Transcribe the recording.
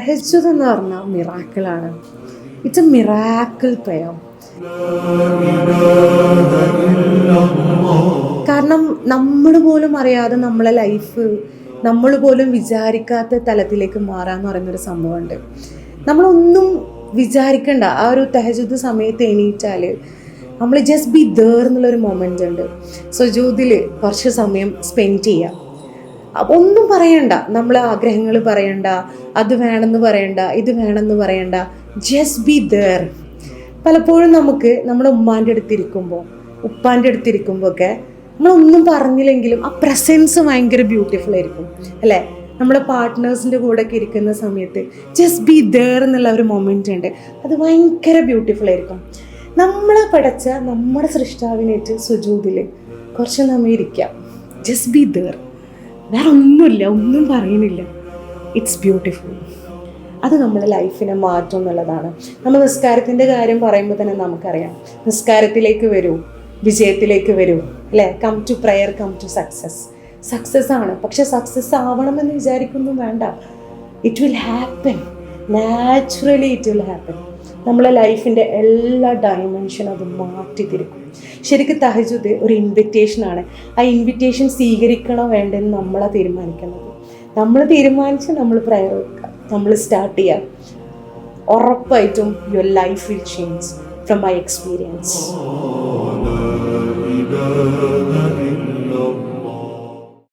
തഹജ്ജുദ് എന്ന് പറഞ്ഞാൽ മിറാക്കിളാണ്. It's a miracle prayer. കാരണം നമ്മൾ പോലും അറിയാതെ നമ്മളെ ലൈഫ് നമ്മൾ പോലും വിചാരിക്കാത്ത തലത്തിലേക്ക് മാറാന്ന് പറയുന്നൊരു സംഭവമുണ്ട്. നമ്മളൊന്നും വിചാരിക്കണ്ട. ആ ഒരു തഹജ്ജുദ് സമയത്ത് എണീറ്റാൽ നമ്മൾ ജസ്റ്റ് ബി ദേർ എന്നുള്ളൊരു മൊമെൻ്റ് ഉണ്ട്. സുജൂദിൽ കുറച്ച് സമയം സ്പെൻഡ് ചെയ്യുക. അപ്പോൾ ഒന്നും പറയണ്ട, നമ്മൾ ആഗ്രഹങ്ങൾ പറയണ്ട, അത് വേണമെന്ന് പറയണ്ട, ഇത് വേണമെന്ന് പറയണ്ട, ജസ്റ്റ് ബി ദേർ. പലപ്പോഴും നമുക്ക് നമ്മുടെ ഉമ്മാൻ്റെ അടുത്തിരിക്കുമ്പോൾ ഉപ്പാൻ്റെ അടുത്തിരിക്കുമ്പോൾ ഒക്കെ നമ്മളൊന്നും പറഞ്ഞില്ലെങ്കിലും ആ പ്രസൻസ് ഭയങ്കര ബ്യൂട്ടിഫുൾ ആയിരിക്കും അല്ലേ? നമ്മുടെ പാർട്ട്നേഴ്സിൻ്റെ കൂടെ ഒക്കെ ഇരിക്കുന്ന സമയത്ത് ജസ്റ്റ് ബി ദേർ എന്നുള്ള ഒരു മൊമെൻ്റ് ഉണ്ട്. അത് ഭയങ്കര ബ്യൂട്ടിഫുൾ ആയിരിക്കും. നമ്മളെ പഠിച്ച നമ്മുടെ സൃഷ്ടാവിനേറ്റ് സുജൂദിൽ കുറച്ച് സമയം ഇരിക്കാം. Just be there. വേറെ ഒന്നുമില്ല, ഒന്നും പറയുന്നില്ല. It's beautiful. അത് നമ്മുടെ ലൈഫിനെ മാറ്റും എന്നുള്ളതാണ്. നമ്മൾ നിസ്കാരത്തിൻ്റെ കാര്യം പറയുമ്പോൾ തന്നെ നമുക്കറിയാം, നിസ്കാരത്തിലേക്ക് വരൂ, വിജയത്തിലേക്ക് വരൂ അല്ലേ? Come to prayer, come to success ആണ്. പക്ഷെ സക്സസ് ആവണമെന്ന് വിചാരിക്കൊന്നും വേണ്ട. It will happen naturally. It will happen. നമ്മളെ ലൈഫിൻ്റെ എല്ലാ ഡയമെൻഷനും അത് മാറ്റി തിരിക്കും. ശരിക്കും തഹജ്ജുദ് ഒരു ഇൻവിറ്റേഷനാണ്. ആ ഇൻവിറ്റേഷൻ സ്വീകരിക്കണോ വേണ്ടെന്ന് നമ്മളാണ് തീരുമാനിക്കുന്നത്. നമ്മൾ തീരുമാനിച്ച് നമ്മൾ പ്രയർ വെക്കുക, നമ്മൾ സ്റ്റാർട്ട് ചെയ്യുക. ഉറപ്പായിട്ടും your life will change from my experience.